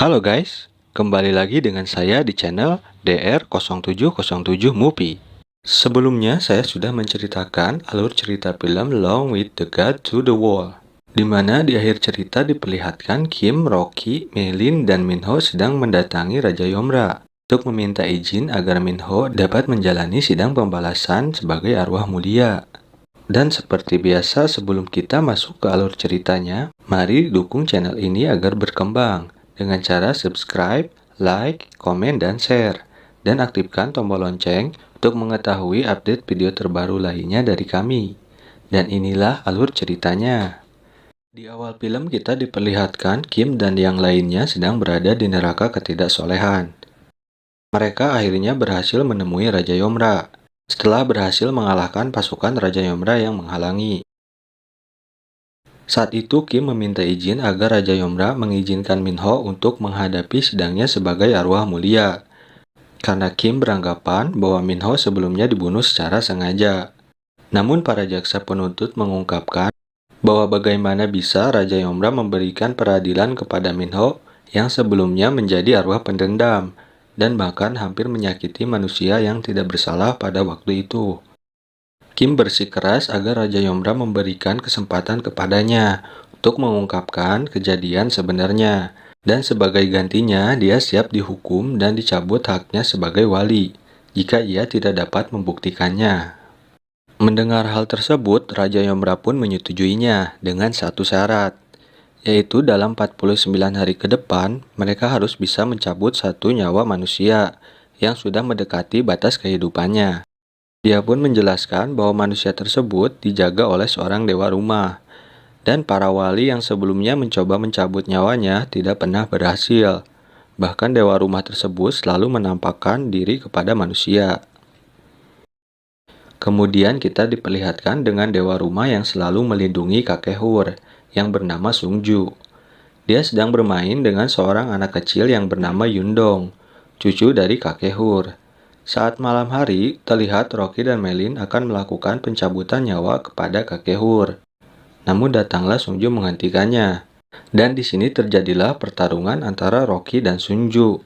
Halo guys, kembali lagi dengan saya di channel DR0707 Movie. Sebelumnya saya sudah menceritakan alur cerita film Long with the God to the Wall, di mana di akhir cerita diperlihatkan Kim, Rocky, Maylin, dan Minho sedang mendatangi Raja Yomra untuk meminta izin agar Minho dapat menjalani sidang pembalasan sebagai arwah mulia. Dan seperti biasa, sebelum kita masuk ke alur ceritanya, mari dukung channel ini agar berkembang dengan cara subscribe, like, komen, dan share. Dan aktifkan tombol lonceng untuk mengetahui update video terbaru lainnya dari kami. Dan inilah alur ceritanya. Di awal film kita diperlihatkan Kim dan yang lainnya sedang berada di neraka ketidaksolehan. Mereka akhirnya berhasil menemui Raja Yomra setelah berhasil mengalahkan pasukan Raja Yomra yang menghalangi. Saat itu Kim meminta izin agar Raja Yomra mengizinkan Minho untuk menghadapi sidangnya sebagai arwah mulia, karena Kim beranggapan bahwa Minho sebelumnya dibunuh secara sengaja. Namun para jaksa penuntut mengungkapkan bahwa bagaimana bisa Raja Yomra memberikan peradilan kepada Minho yang sebelumnya menjadi arwah pendendam, dan bahkan hampir menyakiti manusia yang tidak bersalah pada waktu itu. Kim bersikeras agar Raja Yomra memberikan kesempatan kepadanya untuk mengungkapkan kejadian sebenarnya, dan sebagai gantinya dia siap dihukum dan dicabut haknya sebagai wali jika ia tidak dapat membuktikannya. Mendengar hal tersebut, Raja Yomra pun menyetujuinya dengan satu syarat, yaitu dalam 49 hari ke depan, mereka harus bisa mencabut satu nyawa manusia yang sudah mendekati batas kehidupannya. Dia pun menjelaskan bahwa manusia tersebut dijaga oleh seorang dewa rumah, dan para wali yang sebelumnya mencoba mencabut nyawanya tidak pernah berhasil. Bahkan dewa rumah tersebut selalu menampakkan diri kepada manusia. Kemudian kita diperlihatkan dengan dewa rumah yang selalu melindungi kakek Hur, yang bernama Sungju. Dia sedang bermain dengan seorang anak kecil yang bernama Yundong, cucu dari kakek Hur. Saat malam hari, terlihat Rocky dan Maylin akan melakukan pencabutan nyawa kepada kakek Hur. Namun datanglah Sungju menghentikannya. Dan di sini terjadilah pertarungan antara Rocky dan Sungju.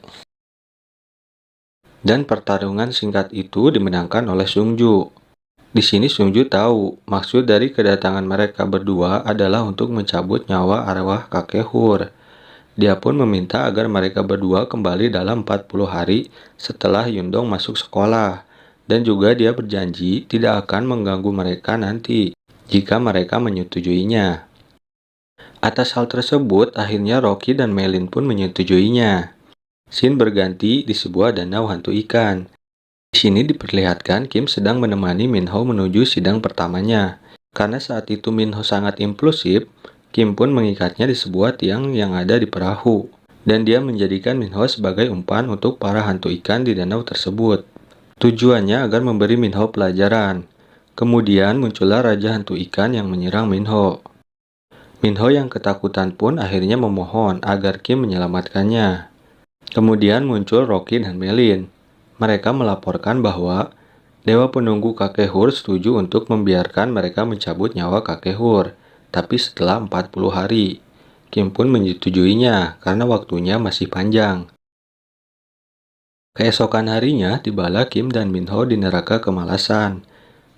Dan pertarungan singkat itu dimenangkan oleh Sungju. Di sini Sungju tahu maksud dari kedatangan mereka berdua adalah untuk mencabut nyawa arwah kakek Hur. Dia pun meminta agar mereka berdua kembali dalam 40 hari setelah Yundong masuk sekolah. Dan juga dia berjanji tidak akan mengganggu mereka nanti jika mereka menyetujuinya. Atas hal tersebut, akhirnya Rocky dan Maylin pun menyetujuinya. Scene berganti di sebuah danau hantu ikan. Di sini diperlihatkan Kim sedang menemani Minho menuju sidang pertamanya. Karena saat itu Minho sangat impulsif, Kim pun mengikatnya di sebuah tiang yang ada di perahu. Dan dia menjadikan Minho sebagai umpan untuk para hantu ikan di danau tersebut. Tujuannya agar memberi Minho pelajaran. Kemudian muncullah Raja Hantu Ikan yang menyerang Minho. Minho yang ketakutan pun akhirnya memohon agar Kim menyelamatkannya. Kemudian muncul Rocky dan Maylin. Mereka melaporkan bahwa Dewa Penunggu Kakek Hur setuju untuk membiarkan mereka mencabut nyawa Kakek Hur, tapi setelah 40 hari. Kim pun menyetujuinya karena waktunya masih panjang. Keesokan harinya, tibalah Kim dan Minho di neraka kemalasan.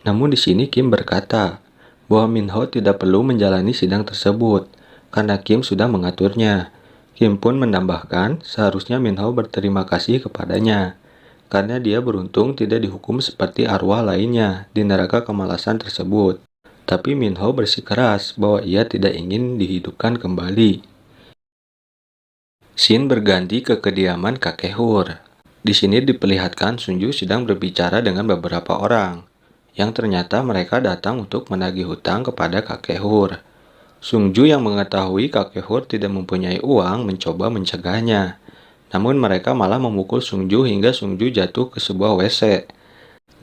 Namun di sini Kim berkata bahwa Minho tidak perlu menjalani sidang tersebut, karena Kim sudah mengaturnya. Kim pun menambahkan seharusnya Minho berterima kasih kepadanya, karena dia beruntung tidak dihukum seperti arwah lainnya di neraka kemalasan tersebut. Tapi Minho bersikeras bahwa ia tidak ingin dihidupkan kembali. Scene berganti ke kediaman kakek Hur. Di sini diperlihatkan Sunju sedang berbicara dengan beberapa orang, yang ternyata mereka datang untuk menagih hutang kepada kakek Hur. Sungju yang mengetahui kakek Hur tidak mempunyai uang mencoba mencegahnya. Namun mereka malah memukul Sungju hingga Sungju jatuh ke sebuah WC.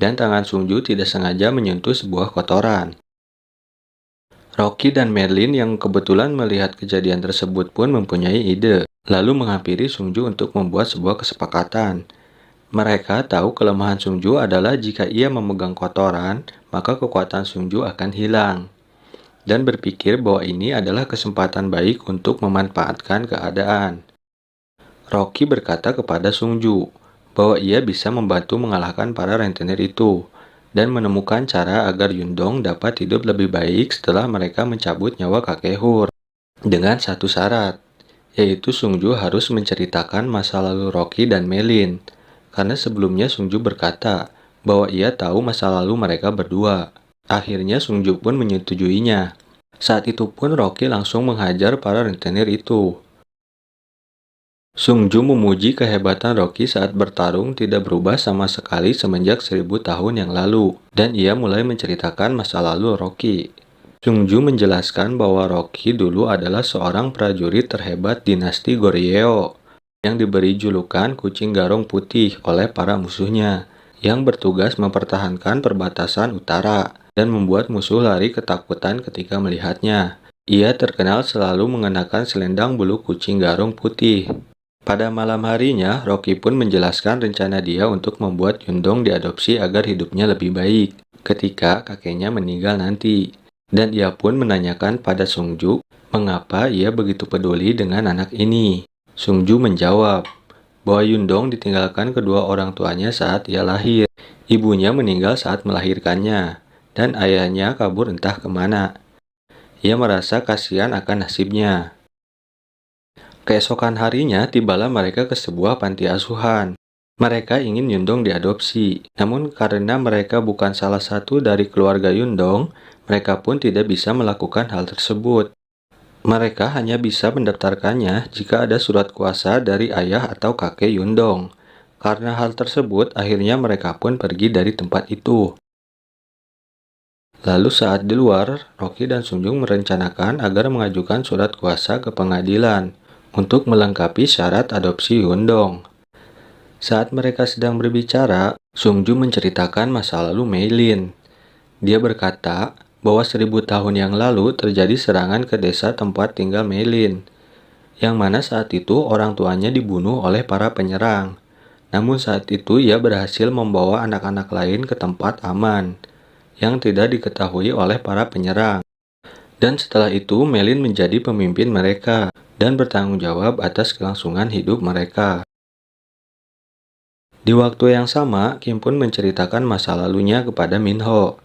Dan tangan Sungju tidak sengaja menyentuh sebuah kotoran. Rocky dan Maylin yang kebetulan melihat kejadian tersebut pun mempunyai ide, lalu menghampiri Sungju untuk membuat sebuah kesepakatan. Mereka tahu kelemahan Sungju adalah jika ia memegang kotoran, maka kekuatan Sungju akan hilang. Dan berpikir bahwa ini adalah kesempatan baik untuk memanfaatkan keadaan. Rocky berkata kepada Sungju bahwa ia bisa membantu mengalahkan para rentenir itu dan menemukan cara agar Yundong dapat hidup lebih baik setelah mereka mencabut nyawa kakek Hur. Dengan satu syarat, yaitu Sungju harus menceritakan masa lalu Rocky dan Melin, karena sebelumnya Sungju berkata bahwa ia tahu masa lalu mereka berdua. Akhirnya Sungju pun menyetujuinya. Saat itu pun Rocky langsung menghajar para rentenir itu. Sungju memuji kehebatan Rocky saat bertarung tidak berubah sama sekali semenjak 1000 tahun yang lalu, dan ia mulai menceritakan masa lalu Rocky. Sungju menjelaskan bahwa Rocky dulu adalah seorang prajurit terhebat dinasti Goryeo yang diberi julukan kucing garong putih oleh para musuhnya, yang bertugas mempertahankan perbatasan utara dan membuat musuh lari ketakutan ketika melihatnya. Ia terkenal selalu mengenakan selendang bulu kucing garong putih. Pada malam harinya, Rocky pun menjelaskan rencana dia untuk membuat Yundong diadopsi agar hidupnya lebih baik ketika kakeknya meninggal nanti. Dan ia pun menanyakan pada Sungju mengapa ia begitu peduli dengan anak ini. Sungju menjawab bahwa Yundong ditinggalkan kedua orang tuanya saat ia lahir. Ibunya meninggal saat melahirkannya, dan ayahnya kabur entah kemana. Ia merasa kasihan akan nasibnya. Keesokan harinya, tibalah mereka ke sebuah panti asuhan. Mereka ingin Yundong diadopsi, namun karena mereka bukan salah satu dari keluarga Yundong, mereka pun tidak bisa melakukan hal tersebut. Mereka hanya bisa mendaftarkannya jika ada surat kuasa dari ayah atau kakek Yundong. Karena hal tersebut, akhirnya mereka pun pergi dari tempat itu. Lalu saat di luar, Rocky dan Sungjung merencanakan agar mengajukan surat kuasa ke pengadilan untuk melengkapi syarat adopsi Yundong. Saat mereka sedang berbicara, Sungju menceritakan masa lalu Meilin. Dia berkata bahwa 1000 tahun yang lalu terjadi serangan ke desa tempat tinggal Meilin, yang mana saat itu orang tuanya dibunuh oleh para penyerang. Namun saat itu ia berhasil membawa anak-anak lain ke tempat aman, yang tidak diketahui oleh para penyerang. Dan setelah itu Meilin menjadi pemimpin mereka dan bertanggung jawab atas kelangsungan hidup mereka. Di waktu yang sama, Kim pun menceritakan masa lalunya kepada Minho.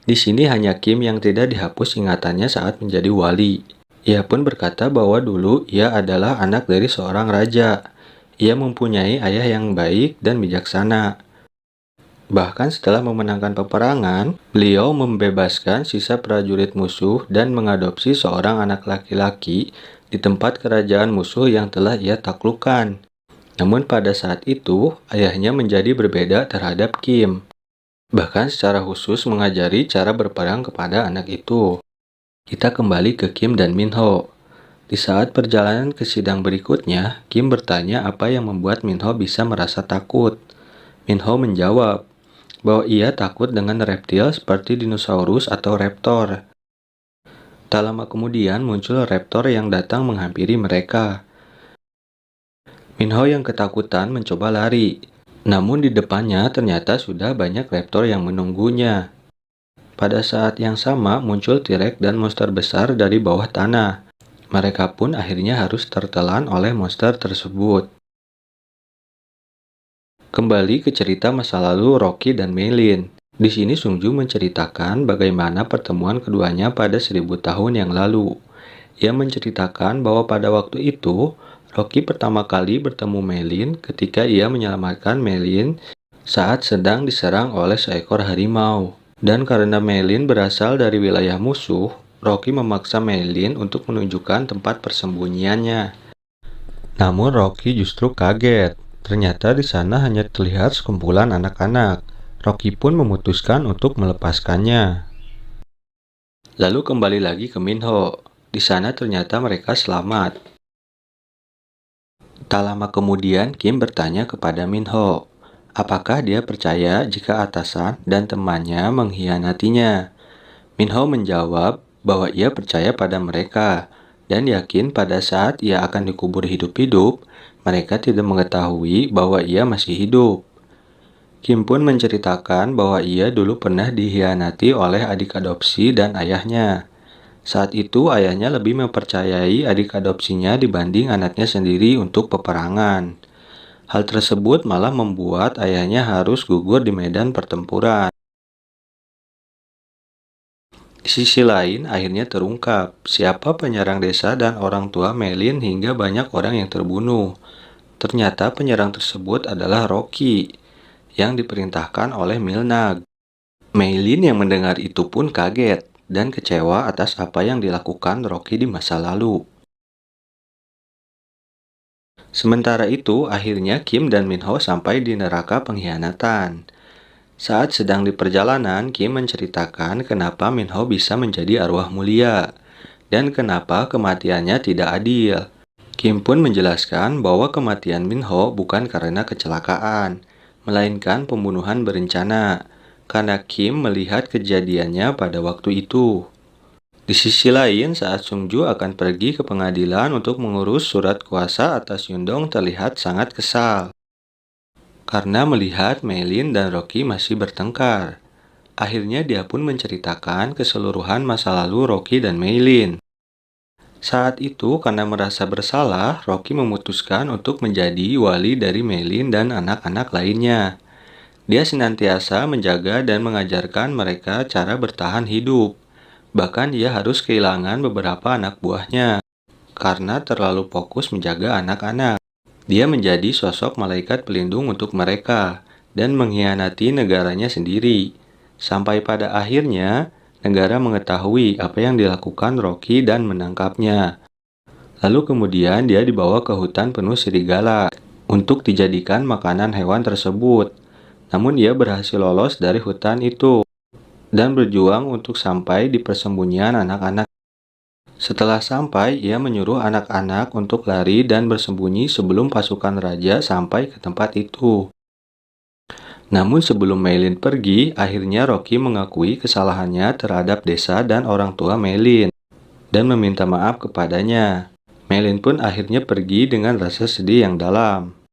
Di sini hanya Kim yang tidak dihapus ingatannya saat menjadi wali. Ia pun berkata bahwa dulu ia adalah anak dari seorang raja. Ia mempunyai ayah yang baik dan bijaksana. Bahkan setelah memenangkan peperangan, beliau membebaskan sisa prajurit musuh dan mengadopsi seorang anak laki-laki di tempat kerajaan musuh yang telah ia taklukkan. Namun pada saat itu, ayahnya menjadi berbeda terhadap Kim. Bahkan secara khusus mengajari cara berperang kepada anak itu. Kita kembali ke Kim dan Minho. Di saat perjalanan ke sidang berikutnya, Kim bertanya apa yang membuat Minho bisa merasa takut. Minho menjawab bahwa ia takut dengan reptil seperti dinosaurus atau raptor. Tak lama kemudian muncul raptor yang datang menghampiri mereka. Minho yang ketakutan mencoba lari, namun di depannya ternyata sudah banyak raptor yang menunggunya. Pada saat yang sama muncul T-Rex dan monster besar dari bawah tanah. Mereka pun akhirnya harus tertelan oleh monster tersebut. Kembali ke cerita masa lalu Rocky dan Meilin. Di sini Sungju menceritakan bagaimana pertemuan keduanya pada 1000 tahun yang lalu. Ia menceritakan bahwa pada waktu itu, Rocky pertama kali bertemu Meilin ketika ia menyelamatkan Meilin saat sedang diserang oleh seekor harimau. Dan karena Meilin berasal dari wilayah musuh, Rocky memaksa Meilin untuk menunjukkan tempat persembunyiannya. Namun Rocky justru kaget. Ternyata di sana hanya terlihat sekumpulan anak-anak. Rocky pun memutuskan untuk melepaskannya. Lalu kembali lagi ke Minho. Di sana ternyata mereka selamat. Tak lama kemudian Kim bertanya kepada Minho, apakah dia percaya jika atasan dan temannya mengkhianatinya. Minho menjawab bahwa ia percaya pada mereka dan yakin pada saat ia akan dikubur hidup-hidup, mereka tidak mengetahui bahwa ia masih hidup. Kim pun menceritakan bahwa ia dulu pernah dikhianati oleh adik adopsi dan ayahnya. Saat itu ayahnya lebih mempercayai adik adopsinya dibanding anaknya sendiri untuk peperangan. Hal tersebut malah membuat ayahnya harus gugur di medan pertempuran. Di sisi lain, akhirnya terungkap siapa penyerang desa dan orang tua Melin hingga banyak orang yang terbunuh. Ternyata penyerang tersebut adalah Rocky yang diperintahkan oleh Milnag. Meilin yang mendengar itu pun kaget dan kecewa atas apa yang dilakukan Rocky di masa lalu. Sementara itu, akhirnya Kim dan Minho sampai di neraka pengkhianatan. Saat sedang di perjalanan, Kim menceritakan kenapa Minho bisa menjadi arwah mulia dan kenapa kematiannya tidak adil. Kim pun menjelaskan bahwa kematian Minho bukan karena kecelakaan, melainkan pembunuhan berencana, karena Kim melihat kejadiannya pada waktu itu. Di sisi lain, saat Sungju akan pergi ke pengadilan untuk mengurus surat kuasa atas Yundong terlihat sangat kesal. Karena melihat Meilin dan Rocky masih bertengkar. Akhirnya dia pun menceritakan keseluruhan masa lalu Rocky dan Meilin. Saat itu, karena merasa bersalah, Rocky memutuskan untuk menjadi wali dari Meilin dan anak-anak lainnya. Dia senantiasa menjaga dan mengajarkan mereka cara bertahan hidup. Bahkan ia harus kehilangan beberapa anak buahnya karena terlalu fokus menjaga anak-anak. Dia menjadi sosok malaikat pelindung untuk mereka dan mengkhianati negaranya sendiri. Sampai pada akhirnya, negara mengetahui apa yang dilakukan Rocky dan menangkapnya. Lalu kemudian dia dibawa ke hutan penuh serigala untuk dijadikan makanan hewan tersebut. Namun ia berhasil lolos dari hutan itu dan berjuang untuk sampai di persembunyian anak-anak. Setelah sampai, ia menyuruh anak-anak untuk lari dan bersembunyi sebelum pasukan raja sampai ke tempat itu. Namun sebelum Meilin pergi, akhirnya Rocky mengakui kesalahannya terhadap desa dan orang tua Meilin dan meminta maaf kepadanya. Meilin pun akhirnya pergi dengan rasa sedih yang dalam.